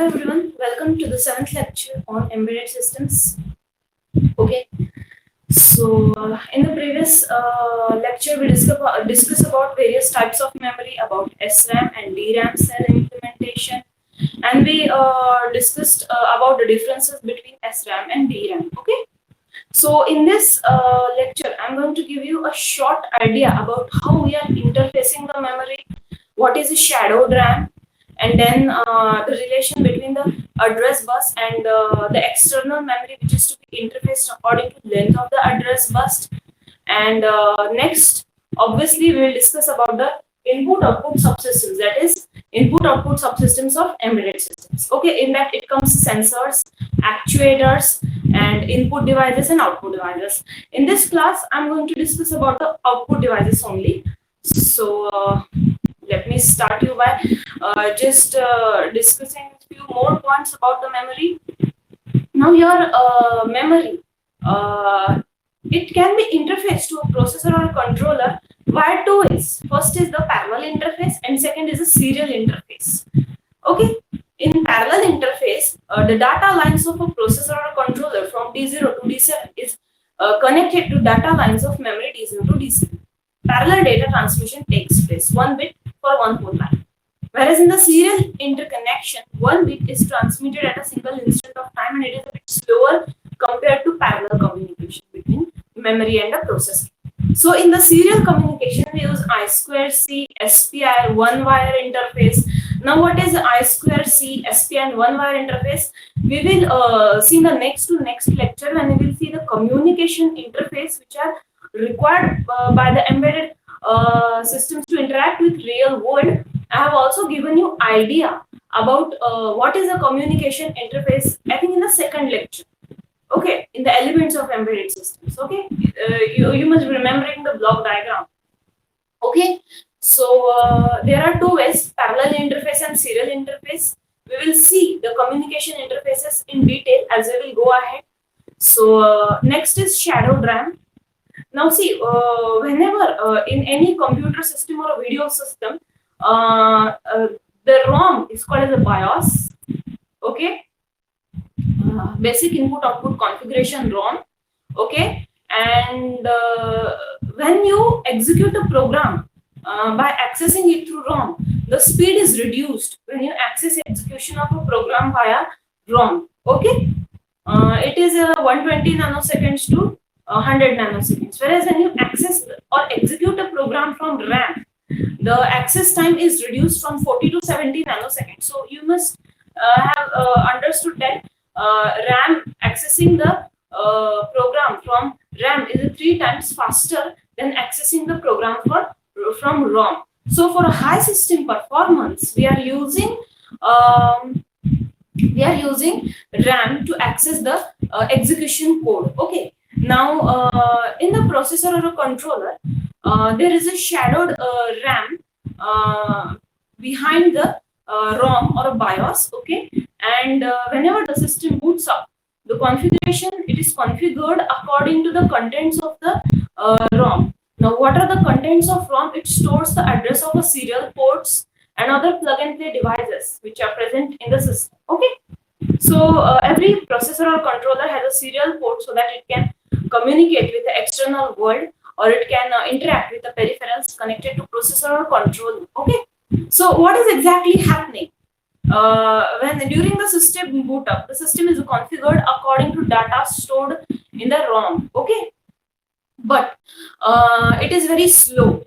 Hello everyone, welcome to the 7th lecture on embedded systems. Okay, in the previous lecture we discussed about various types of memory, about SRAM and DRAM cell implementation, and we discussed about the differences between SRAM and DRAM. Okay, so in this lecture I'm going to give you a short idea about how we are interfacing the memory, what is a shadow RAM, and then the relation between the address bus and the external memory, which is to be interfaced according to length of the address bus. And next, obviously, we will discuss about the input-output subsystems, that is input-output subsystems of embedded systems. Okay, in that it comes sensors, actuators, and input devices and output devices. In this class, I'm going to discuss about the output devices only. So let me start you by just discussing a few more points about the memory. Now your memory, it can be interfaced to a processor or a controller via two ways. First is the parallel interface and second is a serial interface. Okay, in parallel interface, the data lines of a processor or a controller from D0 to D7 is connected to data lines of memory D0 to D7. Parallel data transmission takes place, one bit for one whole line. Whereas in the serial interconnection, one bit is transmitted at a single instant of time and it is a bit slower compared to parallel communication between memory and the processor. So in the serial communication, we use I2C, SPI, one-wire interface. Now what is I2C, SPI and one-wire interface? We will see in the next lecture when we will see the communication interface which are required by the embedded systems to interact with real world. I have also given you idea about what is a communication interface, I think in the second lecture. Okay, in the elements of embedded systems. Okay, you must be remembering the block diagram. Okay, so there are two ways, parallel interface and serial interface. We will see the communication interfaces in detail as we will go ahead. So next is shadow RAM. Now see, whenever in any computer system or a video system, the ROM is called as a BIOS. Okay, basic input output configuration ROM. Okay, and when you execute a program by accessing it through ROM, the speed is reduced when you access execution of a program via ROM. Okay, it is 120 nanoseconds to 100 nanoseconds. Whereas when you access or execute a program from RAM, the access time is reduced from 40 to 70 nanoseconds. So you must have understood that RAM accessing the program from RAM is 3 times faster than accessing the program from ROM. So for a high system performance, we are using RAM to access the execution code. Okay. Now, in the processor or a controller, there is a shadowed RAM behind the ROM or a BIOS. Okay, and whenever the system boots up, the configuration, it is configured according to the contents of the ROM. Now, what are the contents of ROM? It stores the address of a serial ports and other plug-and-play devices which are present in the system. Okay, so every processor or controller has a serial port so that it can communicate with the external world, or it can interact with the peripherals connected to processor or controller. Okay, so what is exactly happening when during the system boot up? The system is configured according to data stored in the ROM. Okay, but it is very slow.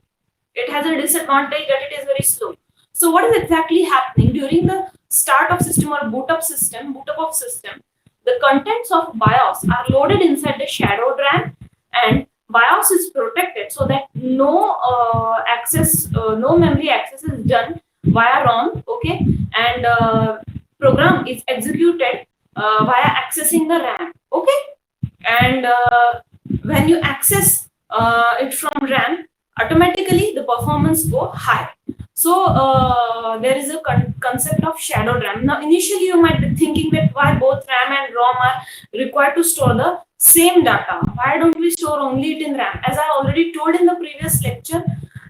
It has a disadvantage that it is very slow. So what is exactly happening during the start of system or boot up of system? The contents of BIOS are loaded inside the shadowed RAM, and BIOS is protected so that no memory access is done via ROM. Okay, and program is executed via accessing the RAM. Okay, and when you access it from RAM, automatically the performance go high. So there is a concept of shadow RAM. Now initially you might be thinking that why both RAM and ROM are required to store the same data. Why don't we store only it in RAM? As I already told in the previous lecture,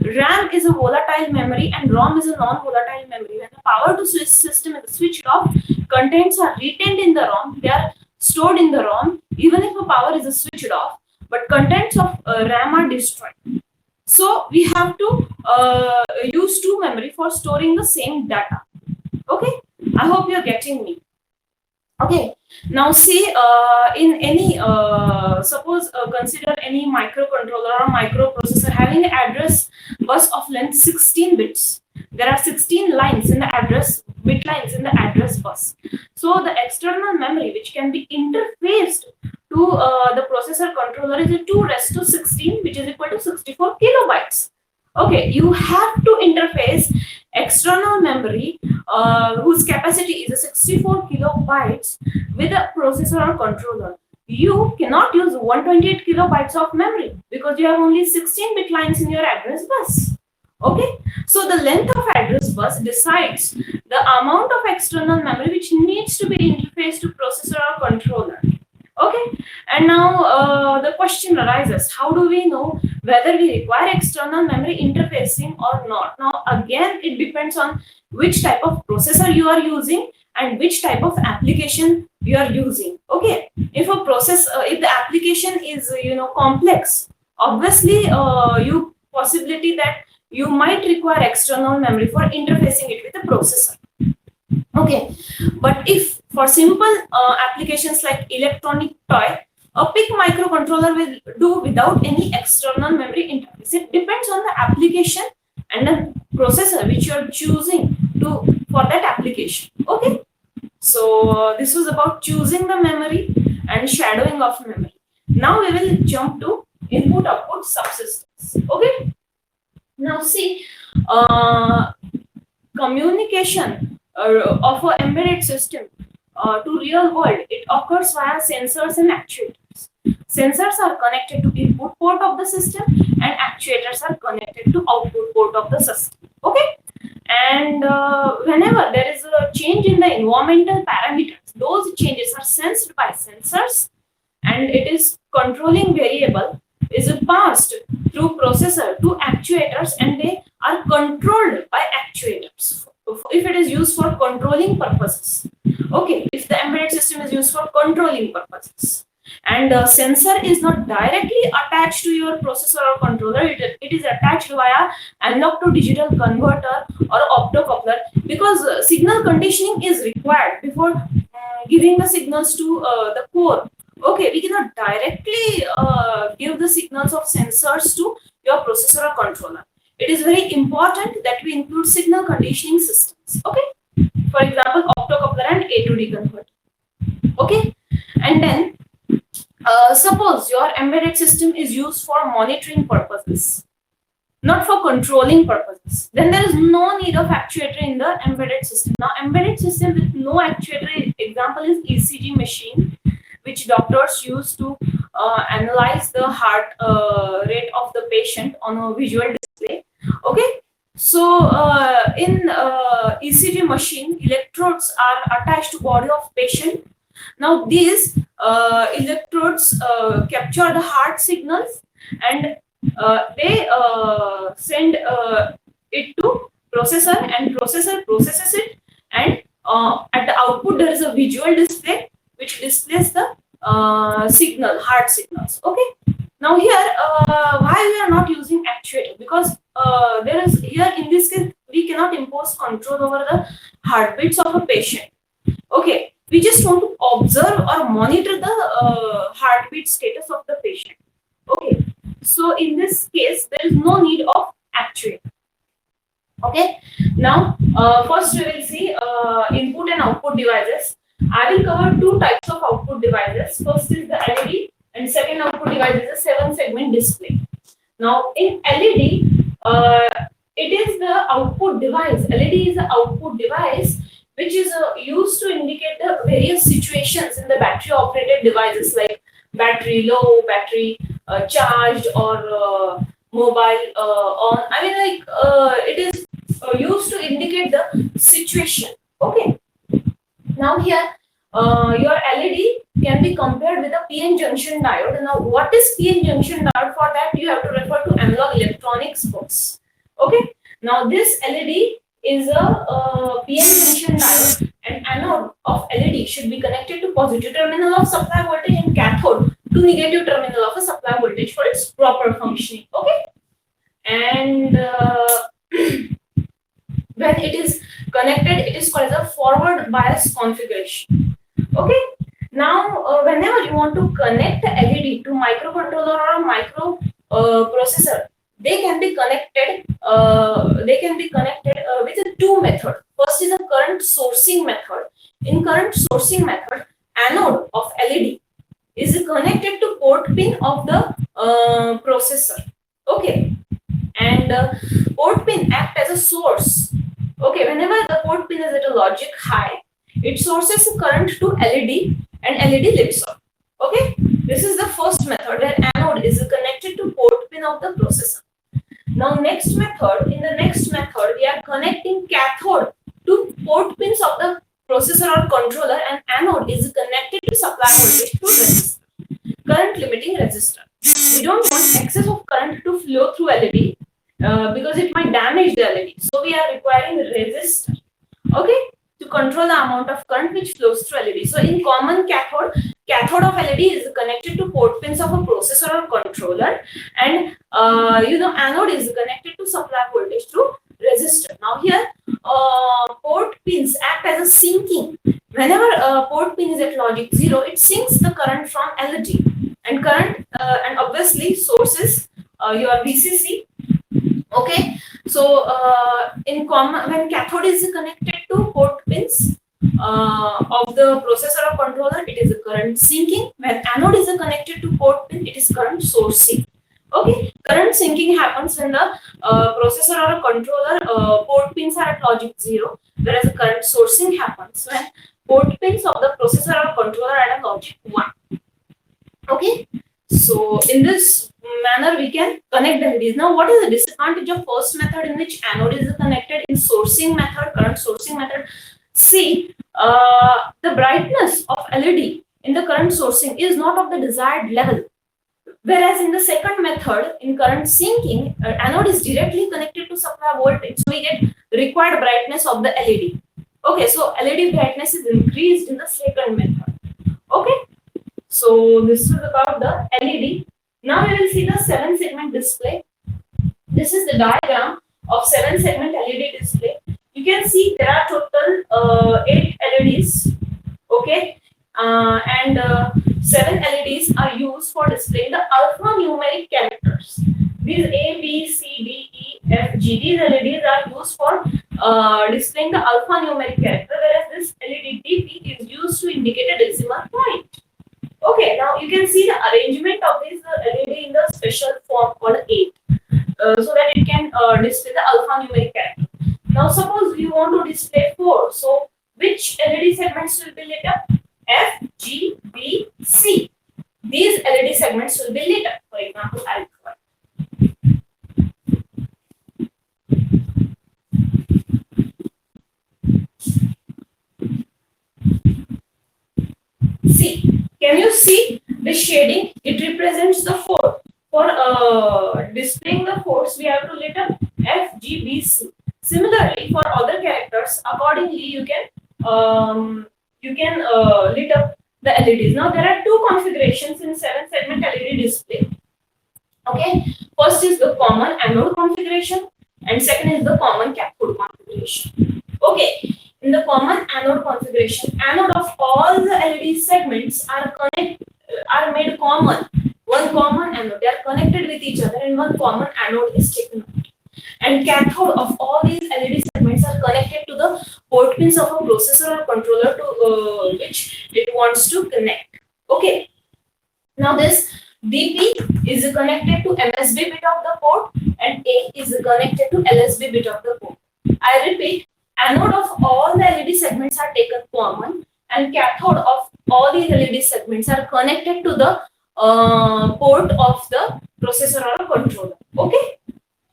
RAM is a volatile memory and ROM is a non-volatile memory. When the power to switch system is switched off, contents are retained in the ROM. They are stored in the ROM even if the power is switched off, but contents of RAM are destroyed. So we have to use two memory for storing the same data. Okay, I hope you're getting me. Okay, now see, in any suppose consider any microcontroller or microprocessor having an address bus of length 16 bits. There are 16 lines in the address bit lines in the address bus. So the external memory which can be interfaced to the processor controller is a 2 raised to 16, which is equal to 64 kilobytes. Okay, you have to interface external memory whose capacity is 64 kilobytes with a processor or controller. You cannot use 128 kilobytes of memory because you have only 16 bit lines in your address bus. Okay, so the length of address bus decides the amount of external memory which needs to be interfaced to processor or controller. Okay, and now the question arises, how do we know whether we require external memory interfacing or not? Now again, it depends on which type of processor you are using and which type of application you are using. Okay, if a process if the application is complex, obviously you possibility that you might require external memory for interfacing it with the processor. Okay, but if for simple applications like electronic toy, a PIC microcontroller will do without any external memory interface. It depends on the application and the processor which you are choosing for that application. Okay, so this was about choosing the memory and shadowing of memory. Now we will jump to input-output subsystems. Okay, now see, communication of an embedded system to real world, it occurs via sensors and actuators. Sensors are connected to input port of the system and actuators are connected to output port of the system. Okay, and whenever there is a change in the environmental parameters, those changes are sensed by sensors and it is controlling variable is passed through processor to actuators and they are controlled by actuators if it is used for controlling purposes. Okay, if the embedded system is used for controlling purposes and sensor is not directly attached to your processor or controller, it is attached via analog to digital converter or optocoupler because signal conditioning is required before giving the signals to the core. Okay, we cannot directly give the signals of sensors to your processor or controller. It is very important that we include signal conditioning systems. Okay, for example, optocoupler and A to D converter. Okay, and then suppose your embedded system is used for monitoring purposes, not for controlling purposes. Then there is no need of actuator in the embedded system. Now, embedded system with no actuator, example is ECG machine, which doctors use to analyze the heart rate of the patient on a visual display. Okay, so in ECG machine, electrodes are attached to body of patient. Now these electrodes capture the heart signals and they send it to processor and processor processes it, and at the output there is a visual display which displays the heart signals. Okay, now here why we are not using actuator, because there is here in this case we cannot impose control over the heartbeats of a patient. Okay, we just want to observe or monitor the heartbeat status of the patient. Okay, so in this case there is no need of actuator. Okay, now first we will see input and output devices. I will cover two types of output devices. First is the LED and second output device is a 7-segment display. Now in LED, it is the output device. LED is the output device which is used to indicate the various situations in the battery operated devices like battery low, battery charged, or mobile on. I mean, like it is used to indicate the situation. Okay. Now here your LED can be compared with a PN junction diode. Now what is PN junction diode? For that you have to refer to analog electronics books. Okay. Now this LED is a PN junction diode, and anode of LED should be connected to positive terminal of supply voltage and cathode to negative terminal of a supply voltage for its proper functioning. Okay. And when it is connected, it is called as a forward bias configuration. Okay. Now, whenever you want to connect a LED to microcontroller or a micro processor, they can be connected. With a two method. First is a current sourcing method. In current sourcing method, anode of LED is connected to port pin of the processor. Okay, and port pin act as a source. Okay, whenever the port pin is at a logic high, it sources current to LED and LED lights up. Okay, this is the first method where anode is connected to port pin of the processor. Now next method, in the next method, we are connecting cathode to port pins of the processor or controller, and anode is connected to supply voltage through resistor, current limiting resistor. We don't want excess of current to flow through LED because it might damage the LED. So we are requiring resistor, okay, to control the amount of current which flows through LED. So in common cathode of LED is connected to port pins of a processor or controller, and anode is connected to supply voltage through resistor. Now here port pins act as a sinking. Whenever port pin is at logic 0, it sinks the current from LED, and current and obviously sources your VCC. Okay, so in common, when cathode is connected to port pins of the processor or controller, it is a current sinking. When anode is connected to port pin, it is current sourcing. Okay, current sinking happens when the processor or a controller port pins are at logic 0, whereas the current sourcing happens when port pins of the processor or controller are at logic 1. Okay, so in this manner we can connect the LEDs. Now, what is the disadvantage of first method in which anode is connected in sourcing method, current sourcing method? See, the brightness of LED in the current sourcing is not of the desired level. Whereas in the second method, in current sinking, anode is directly connected to supply voltage, so we get required brightness of the LED. Okay, so LED brightness is increased in the second method. Okay, so this is about the LED. Now we will see the 7-segment display. This is the diagram of 7-segment LED display. You can see there are total 8 LEDs. Okay, and 7 LEDs are used for displaying the alphanumeric characters. These A, B, C, D, E, F, G. These LEDs are used for displaying the alphanumeric character, whereas this LED DP is used to indicate a decimal point. Okay, now you can see the arrangement of this LED in the special form called 8, so that it can display the alphanumeric character. Now, suppose you want to display 4, so which LED segments will be lit up? F, G, B, C. These LED segments will be lit up. For example, I'll provide. C. Can you see the shading? It represents the 4. For displaying the 4s, we have to lit up F, G, B, C. Similarly, for other characters, accordingly you can lit up the LEDs. Now there are 2 configurations in 7-segment LED display. Okay, first is the common anode configuration, and second is the common cathode configuration. Okay, in the common anode configuration, anode of all the LED segments are made common. One common anode, they are connected with each other, and one common anode is taken out. And cathode of all these LED segments are connected to the port pins of a processor or controller to which it wants to connect. Okay. Now this DP is connected to MSB bit of the port, and A is connected to LSB bit of the port. I repeat, anode of all the LED segments are taken common, and cathode of all these LED segments are connected to the port of the processor or controller. Okay.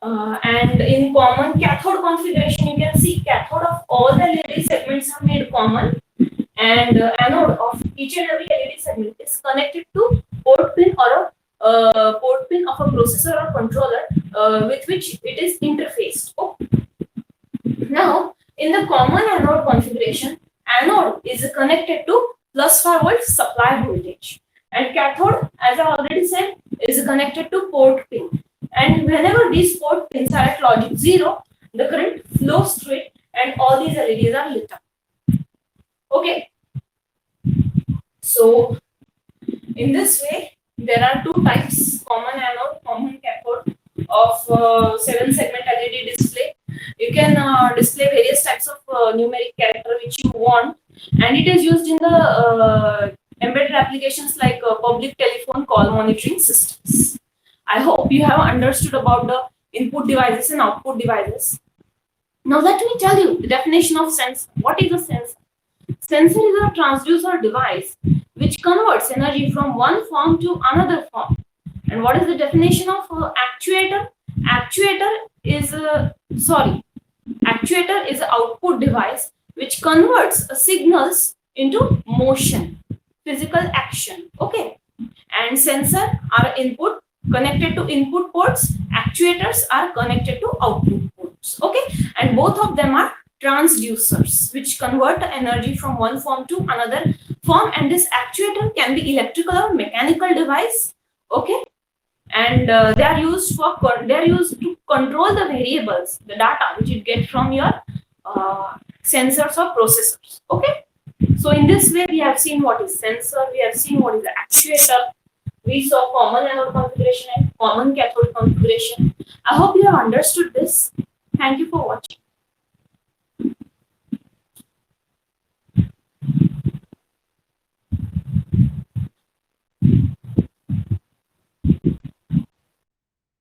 And in common cathode configuration, you can see cathode of all the LED segments are made common, and anode of each and every LED segment is connected to port pin or a port pin of a processor or controller with which it is interfaced. Okay. Now, in the common anode configuration, anode is connected to plus 5 volt supply voltage, and cathode, as I already said, is connected to port pin. And whenever these port pins are at logic 0, the current flows through it, and all these LEDs are lit up. Okay. So, in this way, there are two types: common anode, common cathode of 7-segment LED display. You can display various types of numeric character which you want, and it is used in the embedded applications like public telephone call monitoring systems. I hope you have understood about the input devices and output devices. Now let me tell you the definition of sensor. What is a sensor? Sensor is a transducer device which converts energy from one form to another form. And what is the definition of actuator? Actuator is an output device which converts signals into motion, physical action. Okay. And sensor are input connected to input ports. Actuators are connected to output ports. Okay. And both of them are transducers which convert energy from one form to another form, and this actuator can be electrical or mechanical device. Okay. And they are used to control the variables, the data which you get from your sensors or processors. Okay. So in this way we have seen what is sensor, we have seen what is the actuator, we saw common anode configuration and common cathode configuration. I hope you have understood this. Thank you for watching.